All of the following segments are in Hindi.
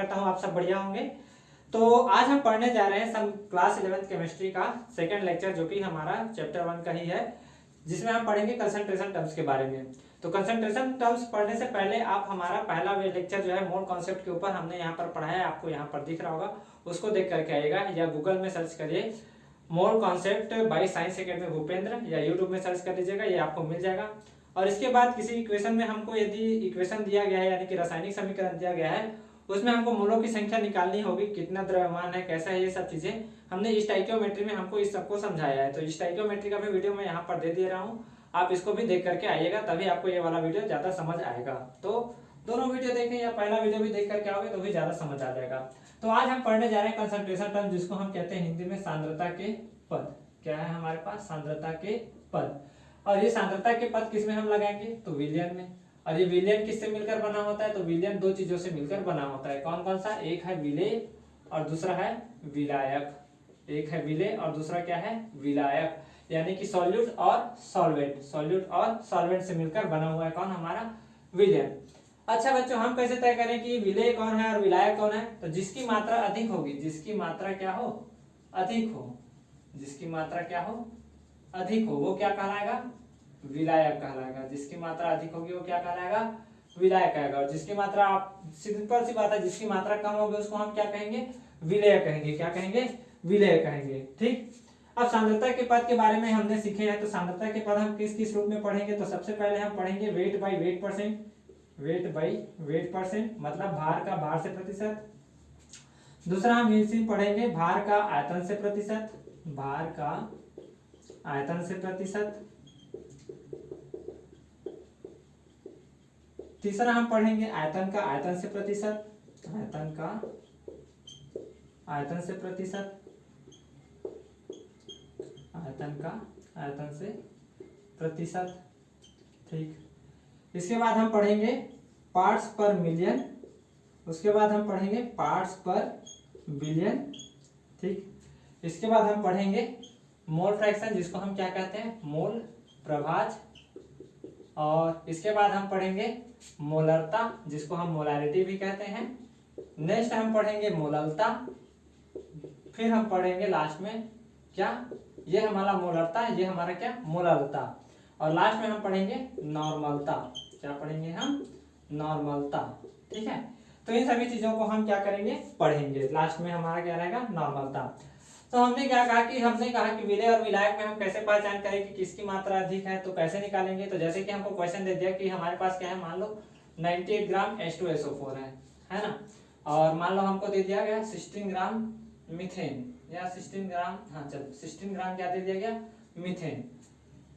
करता हूँ आप सब बढ़िया होंगे। तो आज हम पढ़ने जा रहे हैं क्लास 11th केमिस्ट्री का सेकंड लेक्चर, जो कि हमारा चैप्टर 1 का ही है, जिसमें हम पढ़ेंगे कंसंट्रेशन टर्म्स के बारे में। तो कंसंट्रेशन टर्म्स पढ़ने से पहले आप हमारा पहला लेक्चर जो है मोल कॉन्सेप्ट के ऊपर हमने यहाँ पर पढ़ा है, आपको यहाँ पर दिख रहा होगा, उसको देख करके आइएगा, या गूगल में सर्च करिए mole concept by science academy Bhupendra, या यूट्यूब में सर्च कर लीजिएगा, ये आपको मिल जाएगा। और इसके बाद किसी इक्वेशन में हमको यदि इक्वेशन दिया गया है, यानी कि रासायनिक समीकरण दिया गया है, उसमें हमको मोलों की संख्या निकालनी होगी, कितना द्रव्यमान है, कैसा है, ये सब चीजें हमने स्टोइकियोमेट्री में हमको इस सबको समझाया है। तो स्टोइकियोमेट्री का भी वीडियो मैं यहाँ पर दे दे रहा हूँ, आप इसको भी देख करके आइएगा, तभी आपको ये वाला वीडियो ज्यादा समझ आएगा। तो दोनों वीडियो देखें या पहला वीडियो भी देख करके आओगे तो भी ज्यादा समझ आ जाएगा। तो आज हम पढ़ने जा रहे हैं कंसंट्रेशन टर्म, जिसको हम कहते हैं हिंदी में सांद्रता के पद। क्या है हमारे पास? सांद्रता के पद। और ये सांद्रता के पद किसमें हम लगाएंगे? तो विलयन में। और ये विलयन किससे मिलकर बना होता है? तो विलयन दो चीजों से मिलकर बना होता है। कौन कौन सा? एक है विलेय और दूसरा है विलायक। एक है विलेय और दूसरा क्या है? विलायक, यानी कि सॉल्यूट और सॉल्वेंट। सॉल्यूट और सॉल्वेंट से मिलकर बना हुआ है कौन? हमारा विलयन। अच्छा बच्चों, हम कैसे तय करें कि विलेय कौन है और विलायक कौन है? तो जिसकी मात्रा अधिक होगी, जिसकी मात्रा क्या हो? अधिक हो। जिसकी मात्रा क्या हो? अधिक हो, वो क्या कहलाएगा? विलायक कहलाएगा। जिसकी मात्रा अधिक होगी वो क्या कहलाएगा? विलायक कहेगा। और जिसकी मात्रा, आप सिंपल सी बात है, जिसकी मात्रा कम होगी उसको हम क्या कहेंगे? विलेय कहेंगे। क्या कहेंगे? विलेय कहेंगे। ठीक। अब सांद्रता के पद के बारे में हमने सीखे हैं, तो सांद्रता के पद हम किस किस रूप में पढ़ेंगे? तो सबसे पहले हम पढ़ेंगे weight by wait percent. Weight by wait percent मतलब भार का भार से प्रतिशत। दूसरा हम इसी पढ़ेंगे भार का आयतन से प्रतिशत। भार का आयतन से प्रतिशत। तीसरा हम पढ़ेंगे आयतन का आयतन से प्रतिशत। आयतन का आयतन से प्रतिशत। आयतन का आयतन से प्रतिशत। ठीक। इसके बाद हम पढ़ेंगे पार्ट्स पर मिलियन। उसके बाद हम पढ़ेंगे पार्ट्स पर बिलियन। ठीक। इसके बाद हम पढ़ेंगे मोल फ्रैक्शन, जिसको हम क्या कहते हैं? मोल प्रभाज। और इसके बाद हम पढ़ेंगे मोलरता, जिसको हम मोलारिटी भी कहते हैं। नेक्स्ट हम पढ़ेंगे मोललता। फिर हम पढ़ेंगे लास्ट में क्या? ये हमारा मोलरता, ये हमारा क्या? मोललता। और लास्ट में हम पढ़ेंगे नॉर्मलता। क्या पढ़ेंगे हम? नॉर्मलता। ठीक है। तो इन सभी चीजों को हम क्या करेंगे? पढ़ेंगे। लास्ट में हमारा क्या रहेगा? नॉर्मलता। तो हमने क्या कहा कि विलेय और विलायक में हम कैसे पहचान करें कि किसकी मात्रा अधिक है, तो कैसे निकालेंगे? तो जैसे कि हमको क्वेश्चन दे दिया कि हमारे पास क्या है, मान लो 98 ग्राम H2SO4 है ना, और मान लो हमको दे दिया गया 16 ग्राम मीथेन, या 16 ग्राम, हाँ चलो 16 ग्राम क्या दे दिया गया? मीथेन,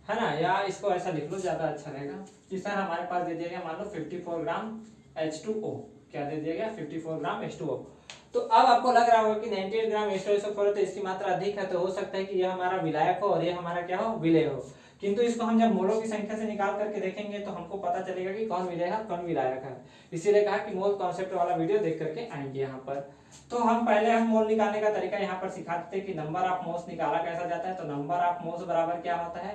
है ना, या इसको ऐसा लिख लो ज्यादा अच्छा रहेगा कि सर हमारे पास दे दिया गया मान लो 54 ग्राम H2O। क्या दे दिया गया? 54 ग्राम H2O। तो अब आपको लग रहा होगा कि 98 ग्राम H2SO4 है तो इसकी मात्रा अधिक है, तो हो सकता है कि यह हमारा विलायक हो और ये हमारा क्या हो? विलेय हो। किंतु इसको हम जब मोलों की संख्या से निकाल करके देखेंगे तो हमको पता चलेगा कि कौन विलेय है कौन विलायक है। इसीलिए कहा कि मोल कॉन्सेप्ट वाला वीडियो देख करके आएंगे यहाँ पर। तो हम पहले हम मोल निकालने का तरीका यहाँ पर सिखा देते हैं कि नंबर ऑफ मोल्स निकाला कैसा जाता है। तो नंबर ऑफ मोल्स बराबर क्या होता है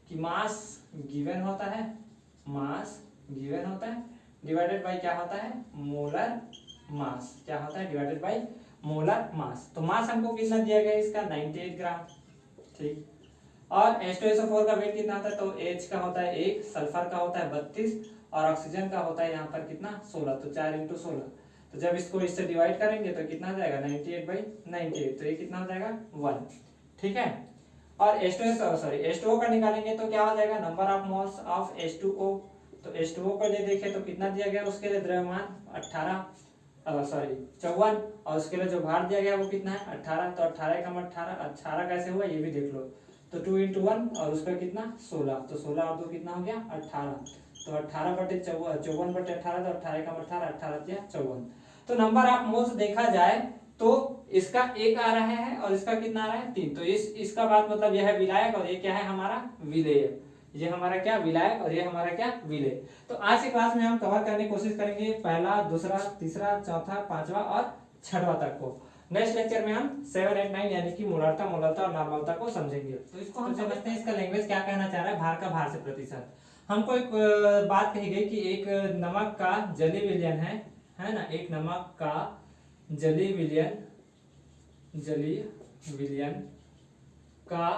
कि मास गिवन होता है, मास गिवन होता है डिवाइडेड बाय क्या होता है? Molar mass. क्या होता है? Divided by molar mass. तो मास हमको कितना दिया गया इसका? 98 ग्राम। ठीक। और H2SO4 का वेट कितना होता है? तो H का होता है 1, सल्फर का होता है 32 और ऑक्सीजन का होता है यहाँ पर कितना? 16। तो 4 × 16। तो जब इसको इससे डिवाइड करेंगे तो कितना हो जाएगा? 98/98। तो ये कितना हो जाएगा? 1। ठीक है। और H2O का निकालेंगे तो क्या हो जाएगा? Number of moles of H2O। तो H2O के लिए देखें तो कितना दिया गया? उसके लिए द्रव्यमान 54, और उसके लिए जो भार दिया गया वो कितना है? 18। तो 18 × 18, 18 कैसे हुआ ये भी देख लो। तो 2 × 1 और उसका कितना? 16। तो 16 और 2 कितना हो गया? 18। तो 18/54, 54/18, तो 18 × 18, 18 × 54। तो नंबर ऑफ मोल्स देखा जाए तो इसका 1 आ रहा है और इसका कितना आ रहा है? 3। तो इसका बात मतलब यह है विलायक और ये क्या है? हमारा विलेय। ये हमारा क्या? विलायक और ये हमारा क्या? विलेय। तो आज की क्लास में हम कवर करने की कोशिश करेंगे पहला, दूसरा, तीसरा, चौथा, पांचवा और छठवां तक को। नेक्स्ट लेक्चर में हम 7, 8, 9 यानी कि मोलरता, मोललता और नॉर्मलता को समझेंगे। तो इसको हम समझते हैं इसका लैंग्वेज क्या कहना चाह रहा है। भार का भार से प्रतिशत। हमको एक बात कही गई कि एक नमक का जलीय विलयन है ना, एक नमक का जलीय विलयन का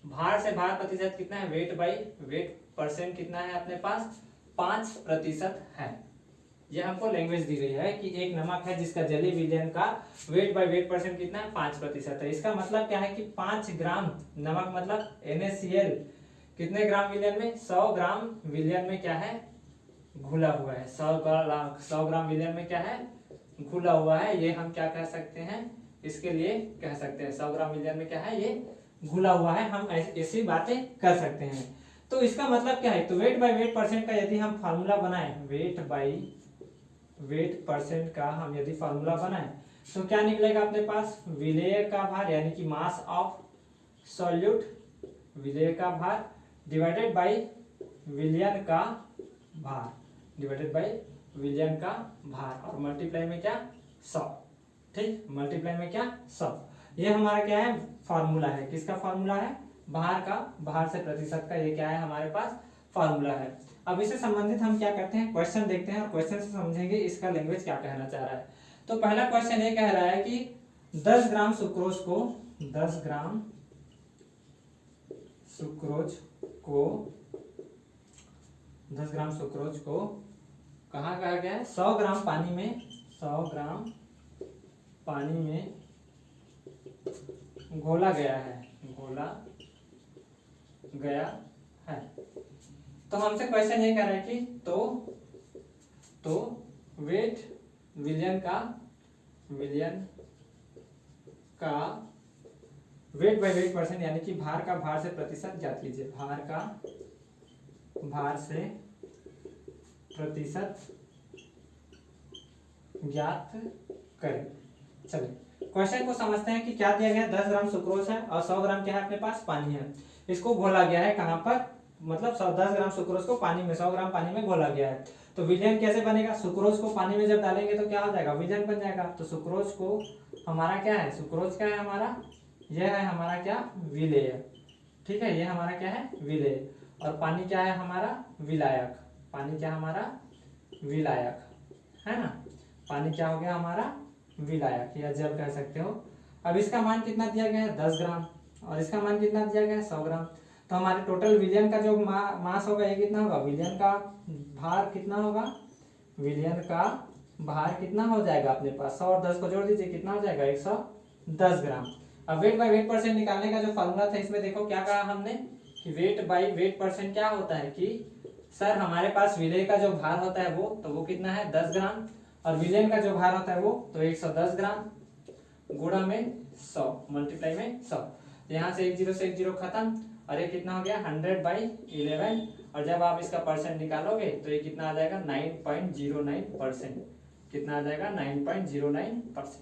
भार से भार प्रतिशत कितना है, वेट बाई वेट परसेंट कितना है अपने पास, 5% है। ये हमको लैंग्वेज दी गई है कि एक नमक है जिसका जलीय विलयन का वेट बाई वेट परसेंट कितना है, 5% है। इसका मतलब क्या है कि 5 ग्राम नमक मतलब NaCl कितने ग्राम विलयन में, 100 ग्राम विलयन में क्या है, घुला हुआ है। 100 ग्राम विलयन में क्या है, घुला हुआ है। ये हम क्या कह सकते हैं, इसके लिए कह सकते हैं 100 ग्राम विलयन में क्या है, ये घुला हुआ है। हम ऐसी बातें कर सकते हैं। तो इसका मतलब क्या है, तो वेट बाई वेट परसेंट का यदि हम फार्मूला बनाएं, वेट बाई वेट परसेंट का हम यदि फार्मूला बनाएं तो क्या निकलेगा अपने पास, विलेय का भार यानी कि मास ऑफ सॉल्यूट, विलेय का भार डिवाइडेड बाई विलयन का भार, डिवाइडेड बाई विलयन का भार, और मल्टीप्लाई में क्या, 100। ठीक, मल्टीप्लाई में क्या, 100। ये हमारा क्या है, फार्मूला है। किसका फार्मूला है, भार का, भार से प्रतिशत का। ये क्या है हमारे पास, फार्मूला है। अब इससे संबंधित हम क्या करते हैं, क्वेश्चन देखते हैं और क्वेश्चन से समझेंगे इसका लैंग्वेज क्या कहना चाह रहा है। तो पहला क्वेश्चन ये कह रहा है कि 10 ग्राम सुक्रोज को 10 ग्राम सुक्रोज को कहाँ कहा गया है, 100 ग्राम पानी में, 100 ग्राम पानी में घोला गया है, घोला गया है। तो हमसे क्वेश्चन ये कह रहा है कि तो वेट विलयन का वेट बाई वेट परसेंट यानी कि भार का भार से प्रतिशत ज्ञात कीजिए, भार का भार से प्रतिशत ज्ञात करें। चलिए क्वेश्चन को समझते हैं कि क्या दिया गया है, 10 ग्राम सुक्रोज है और 100 ग्राम क्या है अपने पास, पानी है। इसको घोला गया है कहाँ पर, मतलब 10 ग्राम सुक्रोज को पानी में, 100 ग्राम पानी में घोला गया है। तो विलयन कैसे बनेगा, सुक्रोज को पानी में जब डालेंगे तो क्या हो जाएगा, विलयन बन जाएगा। तो सुक्रोज को हमारा क्या है, सुक्रोज क्या है हमारा, यह है हमारा क्या, विलेय। ठीक है, ये हमारा क्या है, विलेय। और पानी क्या है हमारा, विलायक। पानी क्या हमारा, विलायक है ना। पानी क्या हो गया हमारा, विलायक या जल कह सकते हो। अब इसका मान कितना दिया गया है, 10 ग्राम, और इसका मान कितना दिया गया है, 100 ग्राम। तो हमारे टोटल विलयन का जो मास होगा ये कितना होगा, विलयन का भार कितना होगा, विलयन का भार कितना हो जाएगा अपने पास, 100 और 10 को जोड़ दीजिए, कितना हो जाएगा, 110 ग्राम। अब वेट बाई वेट परसेंट निकालने का जो फॉर्मूला था, इसमें देखो क्या कहा हमने कि वेट बाई वेट परसेंट क्या होता है कि सर हमारे पास विलेय का जो भार होता है वो कितना है, 10 ग्राम, और विलयन का जो भार होता है वो तो 110 ग्राम गुणा में 100 मल्टीप्लाई में 100। यहाँ से 1 0 खत्म, और ये कितना हो गया, 100/11, और जब आप इसका परसेंट निकालोगे तो ये कितना आ जाएगा, 9.09%। कितना आ जाएगा, 9.09%।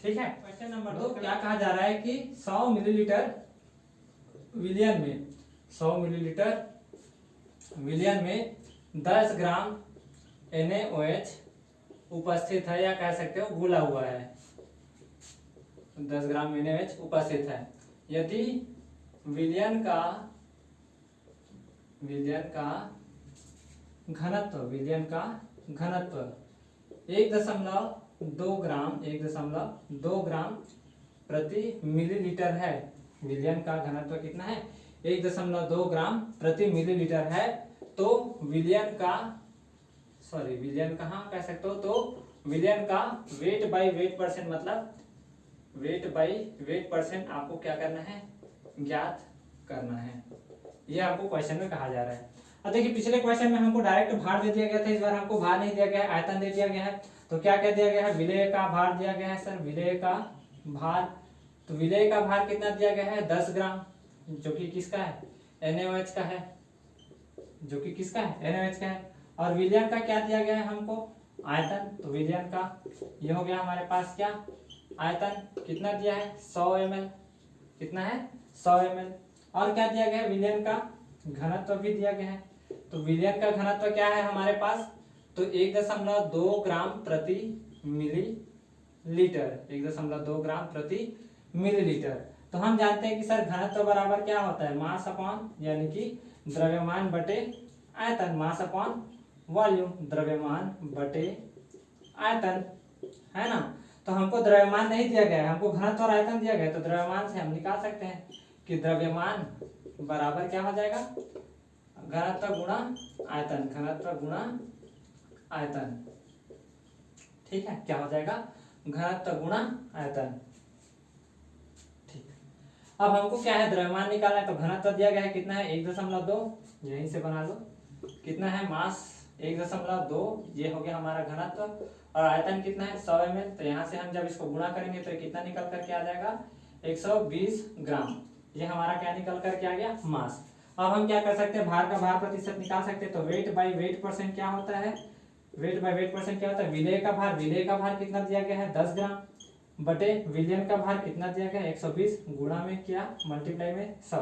ठीक है। क्वेश्चन नंबर 2 क्या कहा जा रहा है कि 100 मिलीलीटर विलयन में, 100 मिलीलीटर विलयन में 10 ग्राम NaOH उपस्थित है, या कह सकते हो घुला हुआ है। 10 ग्राम NaOH उपस्थित है। यदि विलयन का घनत्व 1.2 ग्राम प्रति मिलीलीटर है। विलयन का घनत्व कितना है, 1.2 ग्राम प्रति मिलीलीटर है। तो विलयन कहाँ कह सकते हो, तो विलयन का वेट बाई वेट परसेंट, मतलब वेट बाई वेट परसेंट आपको क्या करना है, ज्ञात करना है। ये आपको क्वेश्चन में कहा जा रहा है। अब देखिए पिछले क्वेश्चन में हमको डायरेक्ट भार दे दिया गया था, इस बार हमको भार नहीं दिया गया है, आयतन दे दिया गया है। तो क्या क्या दिया गया है, विलेय का भार दिया गया है सर, विलेय का भार। तो विलेय का भार कितना दिया गया है, 10 ग्राम, जो कि किसका है, NaOH का है, जो कि किसका है, NaOH का है। और विलयन का क्या दिया गया है हमको, आयतन। तो विलयन का ये हो गया हमारे पास क्या, आयतन कितना दिया है, 100 ml। कितना है, 100 ml। और क्या दिया गया है, विलयन का घनत्व भी दिया गया है। तो विलयन का घनत्व क्या है हमारे पास, तो 1.2 ग्राम प्रति मिलीलीटर, 1.2 ग्राम प्रति मिलीलीटर। तो हम जानते हैं कि सर घनत्व बराबर क्या होता है, मास अपॉन यानी कि द्रव्यमान बटे आयतन, मास अपॉन वॉल्यूम, द्रव्यमान बटे आयतन, है ना। तो हमको द्रव्यमान नहीं दिया गया है, हमको घनत्व और आयतन दिया गया है। तो द्रव्यमान से हम निकाल सकते हैं कि द्रव्यमान बराबर क्या हो जाएगा, घनत्व गुणा आयतन, घनत्व गुणा आयतन। ठीक है, क्या हो जाएगा, घनत्व गुणा आयतन। ठीक, अब हमको क्या है, द्रव्यमान निकालना है। तो घनत्व दिया गया है कितना है, 1.2, यहीं से बना लो। कितना है, मास 1.2, ये हो गया हमारा घनत्व। और आयतन कितना है, 100 ml। तो यहाँ से हम जब इसको गुणा करेंगे तो कितना निकल करके आ जाएगा, 120 ग्राम। ये हमारा क्या निकल करके आ गया, मास। अब हम क्या कर सकते हैं, भार का भार प्रतिशत निकाल सकते हैं। तो वेट बाई वेट परसेंट क्या होता है, वेट बाई वेट परसेंट क्या होता है, विलेय का भार, विलेय का भार कितना दिया गया है, 10 ग्राम, बटे विलियन का भार कितना दिया गया है, 120, गुणा में क्या, मल्टीप्लाई में 100,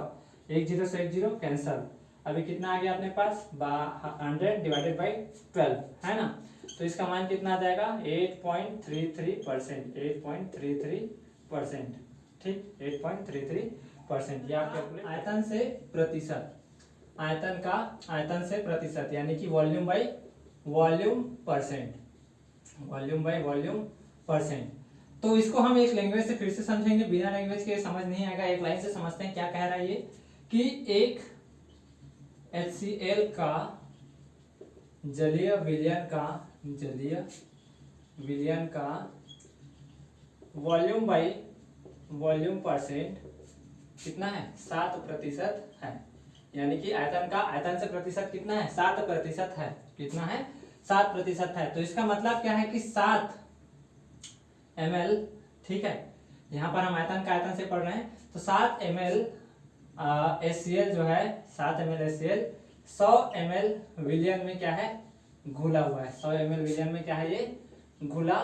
1 0 से 1 0 कैंसल। अभी कितना आ गया अपने पास, 100 डिवाइडेड बाई 12, है ना। तो इसका मान कितना आ जाएगा, 8.33%, 8.33%। ठीक, 8.33%। ये आप कैलकुलेट। आयतन से प्रतिशत, आयतन का आयतन से प्रतिशत, यानी कि volume by volume percent, volume by volume percent. तो इसको हम एक लैंग्वेज से फिर से समझेंगे, बिना लैंग्वेज के समझ नहीं आएगा। एक लाइन से समझते हैं, क्या कह रहा है ये, कि एक HCl का जलीय विलयन का, जलीय विलयन का वॉल्यूम बाई वॉल्यूम परसेंट कितना है, 7% है। यानी कि आयतन का आयतन से प्रतिशत कितना है, 7% है। कितना है, 7% है। तो इसका मतलब क्या है कि 7 ml, ठीक है, यहाँ पर हम आयतन का आयतन से पढ़ रहे हैं। तो 7 ml HCl जो है, 7 ml HCl 100 ml विलियन में क्या है, घुला हुआ है। 100 ml विलियन में क्या है, ये घुला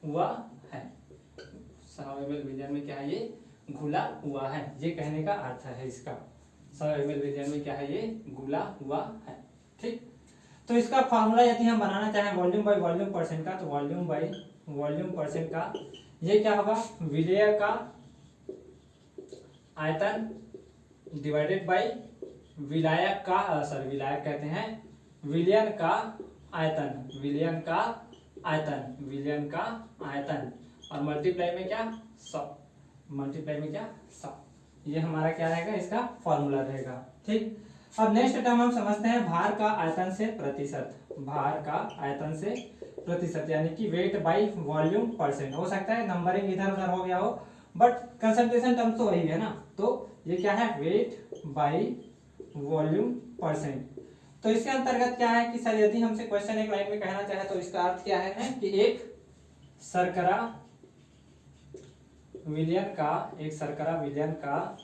हुआ है। 100 ml विलियन में क्या है, ये घुला हुआ है। ये कहने का अर्थ है इसका, 100 ml विलियन में क्या है, ये घुला हुआ है। ठीक, तो इसका फॉर्मूला यदि हम बनाना चाहें वॉल्यूम बाई वॉल्यूम परसेंट का, तो वॉल्यूम बाई वॉल्यूम परसेंट का ये क्या होगा, विलेय का आयतन डिवाइडेड बाई विलायक का, सॉरी विलायक कहते हैं, विलियन का आयतन, विलियन का आयतन, विलियन का आयतन, और मल्टीप्लाई में क्या, 100, मल्टीप्लाई में क्या, 100। ये हमारा क्या रहेगा, इसका फॉर्मूला रहेगा। ठीक, अब नेक्स्ट टर्म हम समझते हैं भार का आयतन से प्रतिशत, भार का आयतन से प्रतिशत, यानी कि वेट बाई वॉल्यूम परसेंट। हो सकता है नंबरिंग इधर उधर हो गया हो, बट कंसंट्रेशन टर्म तो वही है ना। तो ये क्या है, वेट बाई वॉल्यूम परसेंट। तो इसके अंतर्गत क्या है कि सर यदि हमसे क्वेश्चन एक लाइन में कहना चाहे तो इसका अर्थ क्या है कि एक शर्करा विलयन का, एक शर्करा विलयन का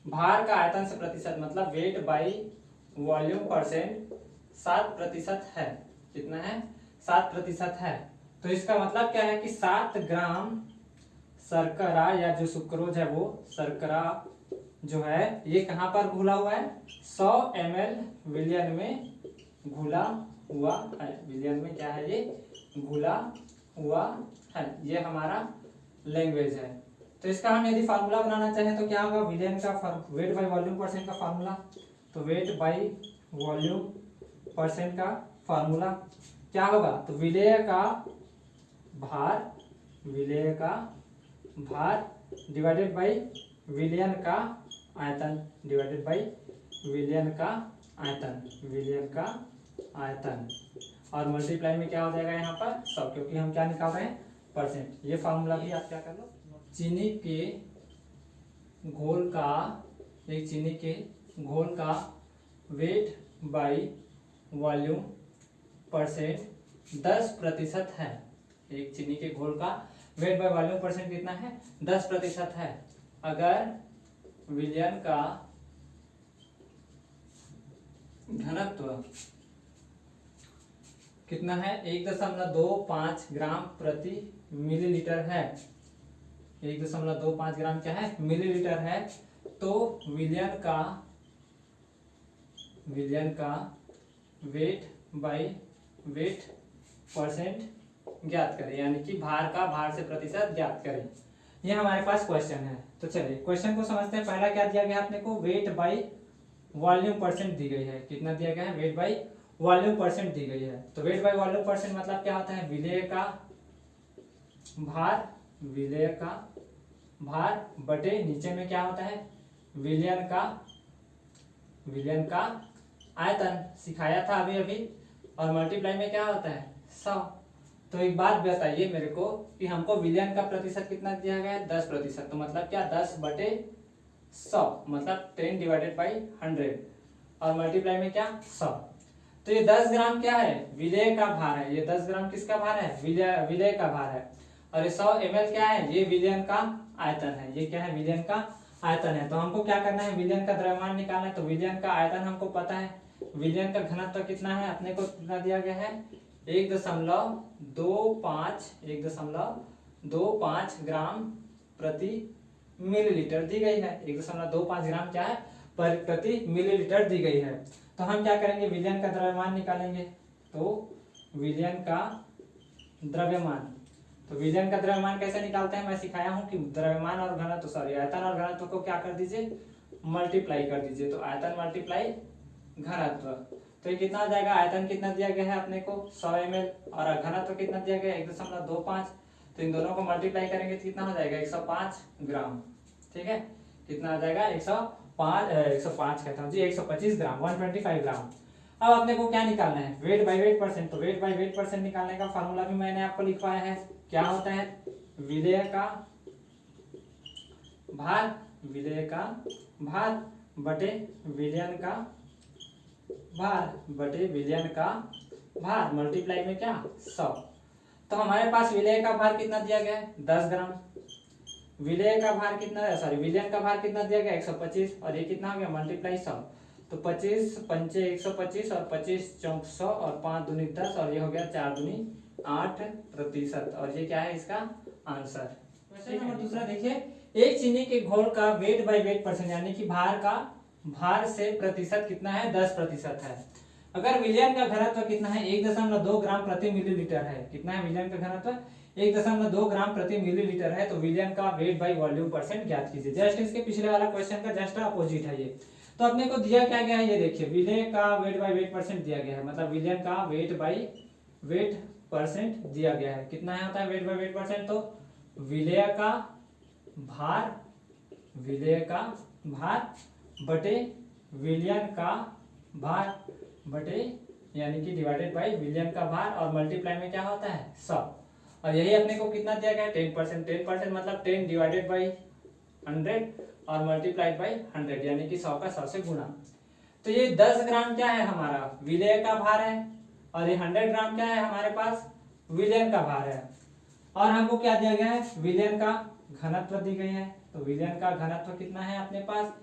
भार का आयतन से प्रतिशत, मतलब वेट बाई वॉल्यूम परसेंट 7% है। कितना है, 7% है। तो इसका मतलब क्या है कि 7 ग्राम शर्करा या जो सुक्रोज है, वो शर्करा जो है, ये कहाँ पर घुला हुआ है, 100 ml विलियन में घुला हुआ है। विलियन में क्या है, ये घुला हुआ है। ये हमारा लैंग्वेज है। तो इसका हम यदि फार्मूला बनाना चाहें तो क्या होगा, विलियन का वेट बाई वॉल्यूम परसेंट का फार्मूला। तो वेट बाई वॉल्यूम परसेंट का फार्मूला क्या होगा, तो विलेय का भार, विलेय का भार डिवाइडेड बाई विलियन का आयतन, डिवाइडेड बाई विलियन का आयतन, विलियन का आयतन, और मल्टीप्लाई में क्या हो जाएगा यहाँ पर 100, क्योंकि हम क्या निकाल रहे हैं, परसेंट। ये फार्मूला भी आप क्या कर लो, चीनी के घोल का, एक चीनी के घोल का वेट बाई वॉल्यूम परसेंट 10% है। एक चीनी के घोल का वेट बाई वॉल्यूम परसेंट कितना है, 10% है। अगर विलयन का घनत्व कितना है, 1.25 ग्राम प्रति मिलीलीटर है, 1.25 ग्राम क्या है, मिलीलीटर है। तो विलयन का वेट बाई वेट परसेंट ज्ञात करें, यानी कि भार का भार से प्रतिशत ज्ञात करें। ये हमारे पास क्वेश्चन है। तो चलिए क्वेश्चन को समझते हैं। पहला क्या दिया गया अपने को, वेट बाई वॉल्यूम परसेंट दी गई है। कितना दिया गया है, वेट बाई वॉल्यूम परसेंट दी गई है। तो वेट बाई वॉल्यूम परसेंट मतलब क्या होता है, विलेय का भार विलेय का भार बटे नीचे में क्या होता है विलयन का आयतन सिखाया था अभी अभी, और मल्टीप्लाई में क्या होता है 100। तो एक बात बताइए मेरे को कि हमको विलयन का प्रतिशत कितना दिया गया है 10%, तो मतलब क्या 10/100 मतलब 10/100, और मल्टीप्लाई में क्या 100। तो ये 10 ग्राम क्या है विलेय का भार है, ये 10 ग्राम किसका भार है विलेय का भार है, और ये 100 ml क्या है ये विलयन का आयतन है, ये क्या है विलयन का आयतन है। तो हमको क्या करना है विलयन का द्रव्यमान निकालना है, तो विलयन का आयतन हमको पता है, विलयन का घनत्व कितना है अपने को कितना दिया गया है 1.25 ग्राम प्रति मिलीलीटर दी गई है, 1.25 ग्राम क्या है प्रति मिलीलीटर दी गई है। तो हम क्या करेंगे विलयन का द्रव्यमान निकालेंगे, तो विलयन का द्रव्यमान, तो विलयन का द्रव्यमान कैसे निकालते हैं मैं सिखाया हूं कि द्रव्यमान और घनत्व आयतन और घनत्व को क्या कर दीजिए मल्टीप्लाई कर दीजिए, तो आयतन मल्टीप्लाई घनत्व, तो ये कितना आ जाएगा आयतन कितना दिया गया है अपने को 100 ml और घनत्व कितना दिया गया है 1.25, तो इन दोनों को मल्टीप्लाई करेंगे तो कितना हो जाएगा 105 ग्राम। ठीक है कितना आ जाएगा 105 कहता हूँ जी 125 ग्राम 125 ग्राम। अब अपने को क्या निकालना है वेट बाई वेट परसेंट, तो वेट बाई वेट परसेंट निकालने का फॉर्मूला भी मैंने आपको लिखवाया है, क्या होता है विलेय का भार बटे विलयन का भार मल्टीप्लाई में क्या 100। तो हमारे पास विलेय का भार कितना दिया गया है 10 ग्राम, विलेय का भार कितना है विलयन का भार कितना दिया गया 125, और ये कितना हो गया मल्टीप्लाई 100, तो 25 पंचे 125 और 25 चौक 100 और 5 दूनी 10 और ये हो गया 4 दूनी 8%, और ये क्या है इसका आंसर। क्वेश्चन नंबर दूसरा देखिए, एक चीनी के घोल का वेट बाई वेट परसेंट यानी कि भार से प्रतिशत कितना है 10% है। अगर विलयन का घनत्व कितना है 1.2 ग्राम प्रति मिलीलीटर है, कितना है विलयन का घनत्व 1.2 ग्राम प्रति मिलीलीटर है, तो विलयन का वेट बाई वॉल्यूम परसेंट ज्ञात कीजिए। जस्ट इसके पिछले वाला क्वेश्चन का जस्ट अपोजिट है ये। तो अपने को दिया क्या गया है ये देखिए विलय का वेट बाई वेट परसेंट दिया गया है, मतलब विलयन का वेट बाई वेट परसेंट दिया गया है, कितना है होता है वेट बाई वेट परसेंट, तो विलय का भार बटे विलयन का भार बटे यानी कि डिवाइडेड बाई विलयन का भार और मल्टीप्लाई में क्या होता है 100, और यही अपने को कितना दिया गया है 10% मतलब 10 डिवाइडेड बाई 100 और मल्टीप्लाइड बाई 100 यानी कि 100 का 100 से गुणा। तो ये 10 ग्राम क्या है हमारा विलय का भार है, और ये 100 ग्राम क्या है हमारे पास विलयन का भार है, और हमको क्या दिया गया है विलयन का घनत्व दी गई है, तो विलयन का घनत्व कितना है अपने पास,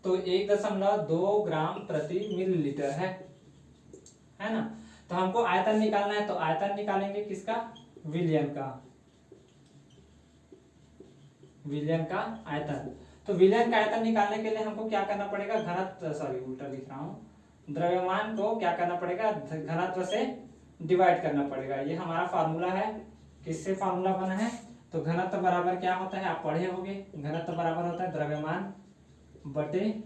तो 1.2 ग्राम प्रति मिलीलीटर है ना। तो हमको आयतन निकालना है, तो आयतन निकालेंगे किसका विलयन का आयतन। तो विलयन का आयतन निकालने के लिए हमको क्या करना पड़ेगा उल्टा लिख रहा हूं, द्रव्यमान को क्या करना पड़ेगा घनत्व से डिवाइड करना पड़ेगा। ये हमारा फार्मूला है, किससे फार्मूला बना है, तो घनत्व बराबर क्या होता है आप पढ़े होंगे, घनत्व बराबर होता है द्रव्यमान बटे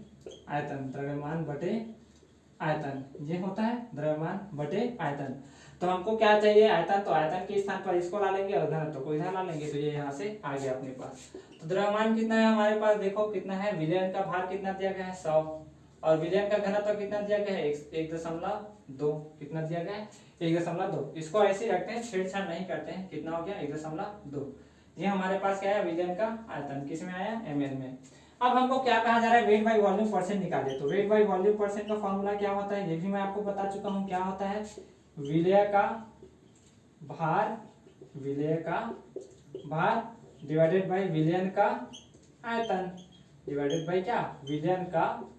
आयतन, ये होता है द्रव्यमान बटे आयतन। तो हमको क्या चाहिए आयतन, तो आयतन के स्थान पर इसको ला लेंगे और घनत्व को इधर ला लेंगे, तो ये यहाँ से आ गया अपने पास। तो द्रव्यमान कितना है हमारे पास देखो कितना है, विलयन का भार कितना दिया गया है 100, और विलयन का घनत्व कितना दिया गया है 1.2, कितना दिया गया है 1.2। इसको ऐसे ही रखते हैं, छेड़छाड़ नहीं करते हैं, कितना हो गया 1.2। ये हमारे पास क्या है विलयन का आयतन, किस में आया ml में। अब हमको क्या कहा जा रहा है वेट बाई वॉल्यूम परसेंट निकालिए, तो वेट बाई वॉल्यूम परसेंट का फॉर्मूला क्या होता है ये भी मैं आपको बता चुका हूँ, क्या होता है विलय का भार डिवाइडेड बाई विलयन का आयतन, डिवाइडेड बाई क्या विलयन का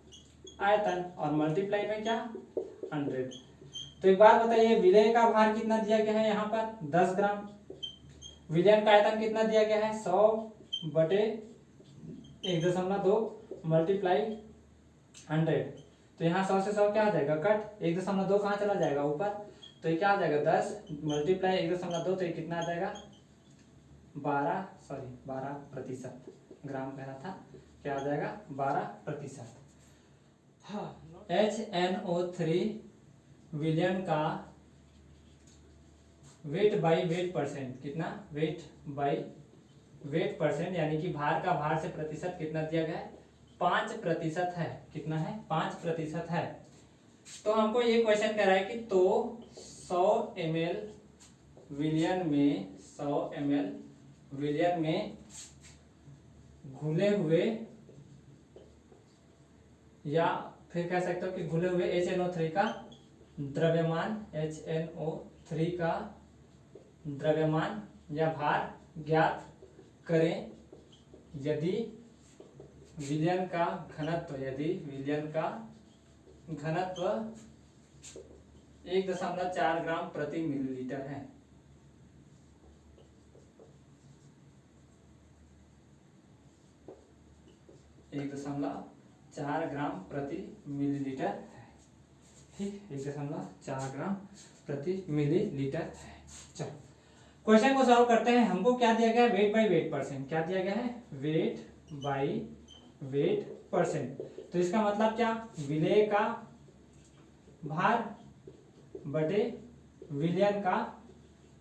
आयतन और मल्टीप्लाई में क्या 100। तो एक बात बताइए विलय का भार कितना दिया गया है यहाँ पर 10 ग्राम, विलयन का आयतन कितना दिया गया है 100 बटे 1.2 मल्टीप्लाई 100। तो यहाँ 100 से 100 क्या आ जाएगा कट, 1.2 कहाँ चला जाएगा ऊपर, तो ये क्या आ जाएगा 10 मल्टीप्लाई 1.2, तो ये कितना आ जाएगा 12% ग्राम कह रहा था, क्या आ जाएगा 12%। हाँ HNO3 विलयन का वेट बाई वेट परसेंट, कितना वेट बाई वेट परसेंट, यानी कि भार का भार से प्रतिशत कितना दिया गया है 5% है। कितना है 5% है। तो हमको ये क्वेश्चन कर रहा है कि तो 100 ml विलियन में 100 ml विलियन में घुले हुए, या फिर कह सकते हो कि घुले हुए HNO3 का द्रव्यमान, HNO3 का द्रव्यमान या भार ज्ञात करें यदि विलयन का घनत्व, यदि विलयन का घनत्व 1.4 ग्राम प्रति मिलीलीटर है। एक 1.4 ग्राम प्रति मिलीलीटर है। ठीक, 1.4 ग्राम प्रति मिलीलीटर है। चलो क्वेश्चन को सॉल्व करते हैं। हमको क्या दिया गया है वेट बाई वेट परसेंट, क्या दिया गया है वेट बाई वेट परसेंट। तो इसका मतलब क्या, विलेय का भार बटे विलयन का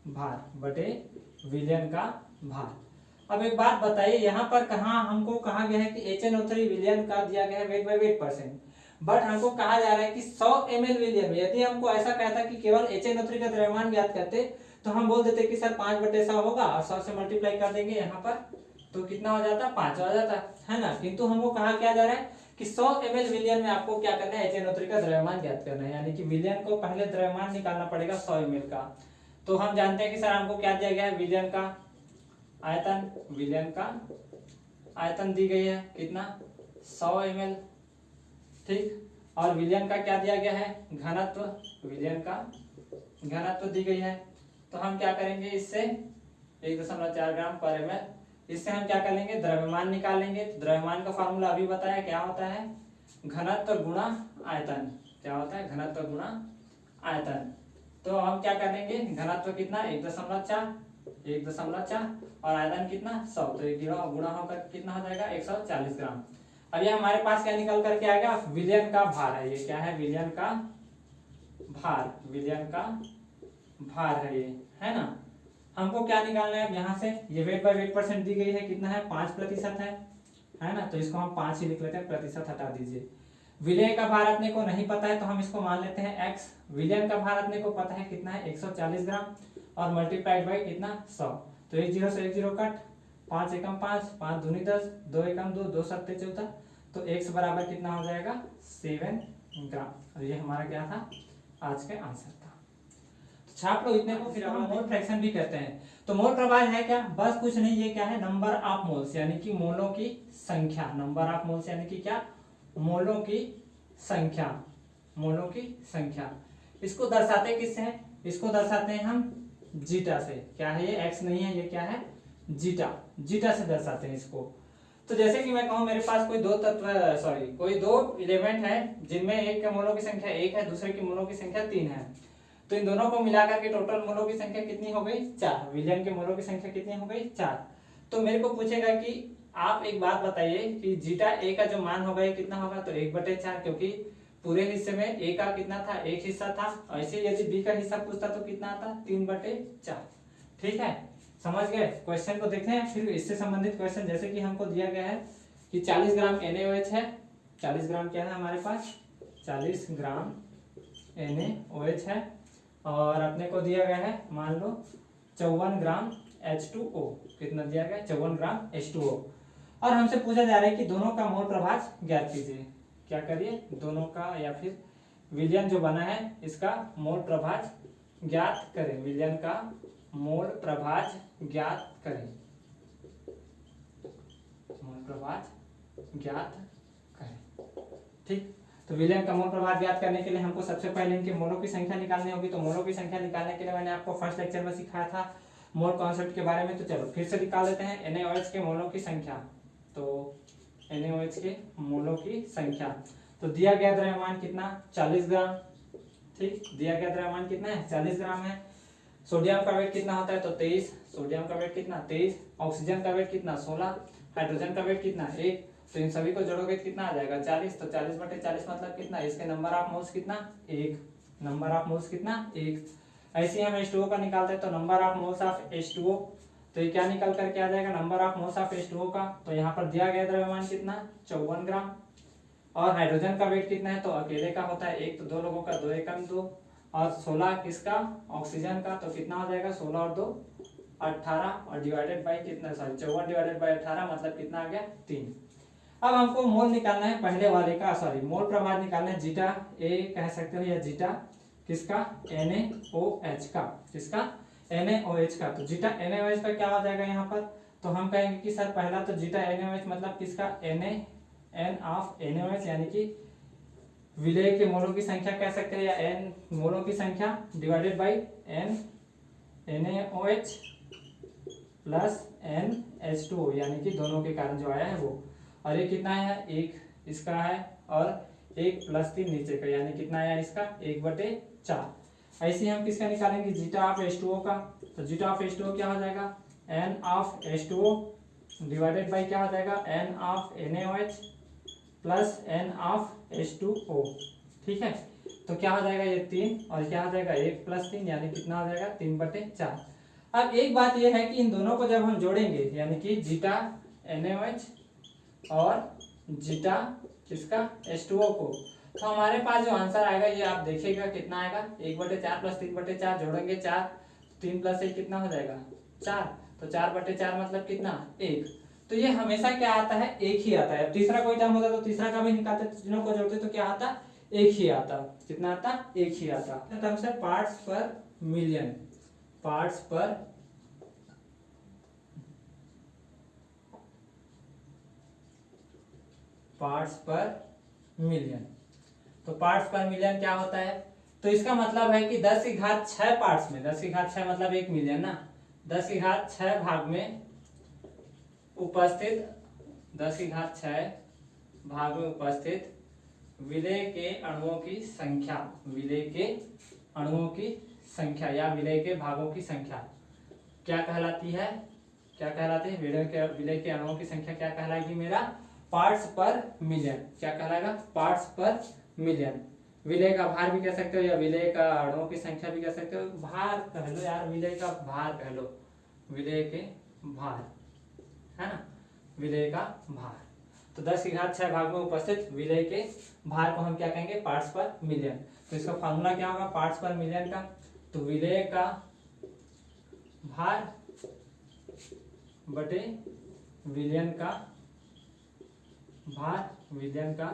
भार बटे विलयन का भार। अब एक बात बताइए, यहाँ पर हमको कहा गया है कि HNO3 विलयन का दिया गया है weight by wait percent, but हमको कहा जा रहा है कि 100 ml विलयन में। यदि हमको ऐसा कहता कि केवल HNO3 का द्रव्यमान ज्ञात करते तो हम बोल देते कि सर 5/100 होगा और 100 से मल्टीप्लाई कर देंगे यहाँ पर, तो कितना हो जाता 5 हो जाता है ना। किंतु हमको कहा क्या जा रहा है कि 100 ml विलयन में आपको क्या करना है HNO3 का द्रव्यमान ज्ञात करना है, यानी कि विलयन को पहले द्रव्यमान निकालना पड़ेगा 100 ml का। तो हम जानते हैं कि सर हमको क्या दिया गया है विलयन का आयतन, विलयन का आयतन दी गई है कितना 100 ml। ठीक, और विलयन का क्या दिया गया है घनत्व, विलयन का घनत्व दी गई है। तो हम क्या करेंगे इससे 1.4 ग्राम पर ml, इससे हम क्या कर लेंगे द्रव्यमान निकाल लेंगे। तो द्रव्यमान का फार्मूला अभी बताया क्या होता है घनत्व गुणा आयतन, क्या होता है घनत्व गुणा आयतन। तो हम क्या कर लेंगे घनत्व कितना 1.4 और आयतन कितना 100, तो ये गुणा होकर कितना हो जाएगा 140 ग्राम। अब ये हमारे पास क्या निकल करके आएगा विलयन का भार है। ये क्या है विलयन का भार, विलयन का भार है ये, है ना। हमको क्या निकालना है अब यहाँ से, ये वेट बाई वेट परसेंट दी गई है कितना है 5% है ना। तो इसको हम 5 ही लिख लेते हैं, प्रतिशत हटा दीजिए। विलय का भार अपने को नहीं पता है तो हम इसको मान लेते हैं x। विलयन का भार अपने को पता है कितना है 140 ग्राम और मल्टीप्लाइड बाई कितना 100। तो 1 0 से 1 0 कट, 5 एकम 5, 5 दूनी 10, 2 एकम 2, 2 सत्ते 14। तो x बराबर कितना हो जाएगा 7 ग्राम। और ये हमारा क्या था आज का आंसर था। तो छाप लो इतने को, फिर हम मोल फ्रैक्शन भी कहते हैं। तो मोल प्रवाह है क्या, बस कुछ नहीं, ये क्या है नंबर ऑफ मोल्स, यानी कि मोलों की संख्या। नंबर ऑफ मोल्स यानी कि क्या मोलों की संख्या, मोलों की संख्या। इसको दर्शाते किससे हैं, इसको दर्शाते हैं हम जीटा से। क्या है ये एक्स नहीं है, ये क्या है जीटा, जीटा से दर्शाते हैं इसको। तो जैसे कि मैं कहूँ मेरे पास कोई कोई दो एलिमेंट है जिनमें एक के मोलों की संख्या 1 है, दूसरे की मोलों की संख्या 3 है। तो इन दोनों को मिलाकर के टोटल मोलों की संख्या कितनी हो गई 4। विलयन के मोलों की संख्या कितनी हो गई 4। तो मेरे को पूछेगा कि आप एक बात बताइए कि जीटा ए का जो मान होगा ये कितना होगा, तो 1/4, क्योंकि पूरे हिस्से में ए का कितना था 1 हिस्सा था। ऐसे यदि बी का हिस्सा पूछता तो कितना आता 3/4। ठीक है, समझ गए। क्वेश्चन को देखते हैं फिर इससे संबंधित क्वेश्चन। जैसे कि हमको दिया गया है कि 40 ग्राम NaOH है, 40 ग्राम क्या है हमारे पास 40 ग्राम NaOH है, और अपने को दिया गया है मान लो 54 ग्राम H2O। कितना दिया गया 54 ग्राम H2O। और हमसे पूछा जा रहा है कि दोनों का मोल प्रभाव ज्ञात कीजिए। क्या करिए दोनों का, या फिर विलयन जो बना है इसका मोल प्रभाव ज्ञात करें, विलयन का मोल प्रभाव ज्ञात करें, मोल प्रभाव ज्ञात करें। ठीक, तो विलयन का मोल प्रभाव ज्ञात करने के लिए हमको सबसे पहले इनके मोलों की संख्या निकालनी होगी। तो मोलों की संख्या निकालने के लिए मैंने आपको फर्स्ट लेक्चर में सिखाया था मोल कॉन्सेप्ट के बारे में। तो चलो फिर से निकाल लेते हैं NaOH के मोलों की संख्या। तो NaOH के मोलों की संख्या, तो दिया गया द्रव्यमान कितना 40 ग्राम। ठीक, दिया गया द्रव्यमान कितना है 40 ग्राम है। सोडियम का वेट कितना होता है तो 23, सोडियम का वेट कितना 23, ऑक्सीजन का वेट कितना 16, हाइड्रोजन का वेट कितना 1। तो इन सभी को जोड़ोगे कितना आ जाएगा 40। तो 40/40 मतलब कितना, इसके नंबर ऑफ मोल्स कितना 1, नंबर ऑफ मोल्स कितना 1। ऐसे ही हम H2O का निकालते हैं तो number of moles of H2O, तो ये क्या निकल करके आ जाएगा number of moles of H2O का। तो यहाँ पर दिया गया द्रव्यमान कितना 54 ग्राम। और हाइड्रोजन का वेट कितना है, तो अकेले का होता है 1, तो 2 लोगों का 2 एकम 2, और 16 किसका ऑक्सीजन का, तो कितना हो जाएगा 16 और 2 18, और डिवाइडेड बाई कितना, सॉरी 54 डिवाइडेड बाई 18 मतलब कितना आ गया 3। अब हमको मोल निकालना है पहले वाले का, सॉरी मोल प्रभार निकालना है जीटा ए कह सकते हो या जीटा किसका NaOH का, किसका NaOH का। तो जीटा NaOH का क्या हो जाएगा यहाँ पर, तो हम कहेंगे कि सर पहला तो जीटा NaOH मतलब किसका N ऑफ NaOH यानी कि विलेय के मोलों की संख्या कह सकते हैं या N मोलों की संख्या divided by N NaOH plus NH2O यानी कि दोनों के कारण जो आया है वो। और ये कितना है 1 इसका है और 1 प्लस 3 नीचे का, यानी कितना आया इसका 1/4। ऐसे ही हम किसका निकालेंगे जीटा ऑफ H2O का। तो जीटा ऑफ H2O क्या हो जाएगा N of H2O divided by क्या हो जाएगा N of NaOH plus N of H2O। ठीक है, तो क्या हो जाएगा ये 3 और क्या हो जाएगा 1 प्लस 3 यानी कितना हो जाएगा 3/4। अब एक बात यह है कि इन दोनों को जब हम जोड़ेंगे यानी कि जीटा NaOH और जीटा किसका H2O को, तो हमारे पास जो आंसर आएगा ये आप देखिएगा कितना आएगा 1/4 प्लस 3/4 जोड़ेंगे 4, 3 प्लस 1 कितना हो जाएगा 4, तो 4/4 मतलब कितना 1। तो ये हमेशा क्या आता है 1 ही आता है। तीसरा कोई टर्म होता तो तीसरा का भी निकालते, तीनों को जोड़ते तो क्या आता 1 ही आता। कितना आता 1 ही आता। टर्म से पार्ट्स पर मिलियन, पार्ट्स पर मिलियन। तो पार्ट्स पर मिलियन क्या होता है, तो इसका मतलब है कि 10 की घात 6 पार्ट्स में, 10 की घात 6 मतलब 1 मिलियन ना, 10 की घात 6 भाग में उपस्थित, 10 की घात 6 भाग में उपस्थित विलेय के अणुओं की संख्या, विलेय के अणुओं की संख्या या विलेय के भागों की संख्या क्या कहलाती है, क्या कहलाती है विलेय के अणुओं की संख्या क्या कहलाएगी मेरा पार्ट्स पर मिलियन। क्या कहलाएगा पार्ट्स पर मिलियन। विलेय का भार भी कह सकते हो या विलेय का अणुओं की संख्या भी कह सकते हो, भार कह लो यार, विलेय का भार कह लो, विलेय के भार है ना, विलेय का भार। तो 10 की घात 6 भाग में उपस्थित विलेय के भार को हम क्या कहेंगे पार्ट्स पर मिलियन। तो इसका फॉर्मूला क्या होगा पार्ट्स पर मिलियन का, तो विलेय का भार बटे विलियन का भार, विलियन का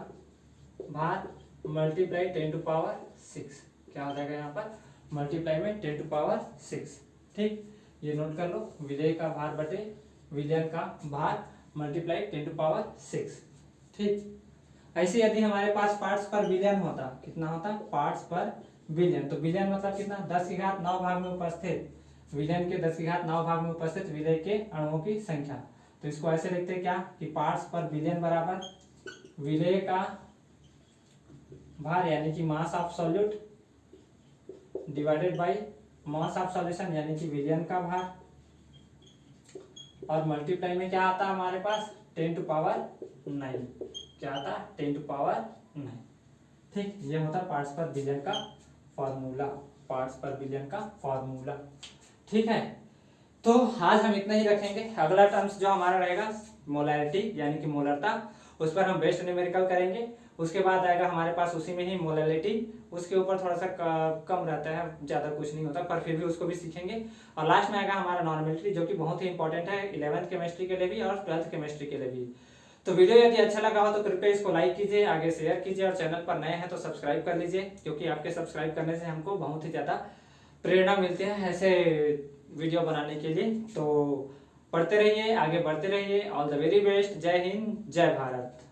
भार मल्टीप्लाई 10⁶। क्या हो जाएगा यहाँ पर मल्टीप्लाई में 10⁶। ठीक, ये नोट कर लो, विलेय का भार बटे विलियन का भार मल्टीप्लाई 10⁶। ठीक, ऐसे यदि हमारे पास पार्ट्स पर बिलियन होता, कितना होता पार्ट्स पर बिलियन, तो बिलियन मतलब कितना 10 की घात 9 भाग में उपस्थित, विलियन के 10 की घात 9 भाग में उपस्थित विलेय के अणुओं की संख्या। तो इसको ऐसे लिखते हैं क्या कि पार्ट्स पर बिलियन बराबर विलेय का भार यानी कि mass of solute divided by mass of solution यानी कि विलियन का भार, और मल्टीप्लाई में क्या आता है हमारे पास 10⁹। क्या आता 10⁹। ठीक, ये होता पार्ट्स पर बिलियन का फॉर्मूला, पार्ट्स पर बिलियन का फॉर्मूला। ठीक है, तो आज हम इतना ही रखेंगे। अगला टर्म्स जो हमारा रहेगा मोलैरिटी यानी कि मोलरता, उस पर हम बेस्ट न्यूमेरिकल करेंगे। उसके बाद आएगा हमारे पास उसी में ही मोलैलिटी, उसके ऊपर थोड़ा सा कम रहता है, ज़्यादा कुछ नहीं होता, पर फिर भी उसको भी सीखेंगे। और लास्ट में आएगा हमारा नॉर्मेलिटी जो कि बहुत ही इंपॉर्टेंट है 11th केमिस्ट्री के लिए भी और 12th केमिस्ट्री के लिए भी। तो वीडियो यदि अच्छा लगा हो तो कृपया इसको लाइक कीजिए, आगे शेयर कीजिए, और चैनल पर नए हैं तो सब्सक्राइब कर लीजिए, क्योंकि आपके सब्सक्राइब करने से हमको बहुत ही ज़्यादा प्रेरणा मिलती है ऐसे वीडियो बनाने के लिए। तो पढ़ते रहिए, आगे बढ़ते रहिए। All the very best. जय हिंद, जय भारत।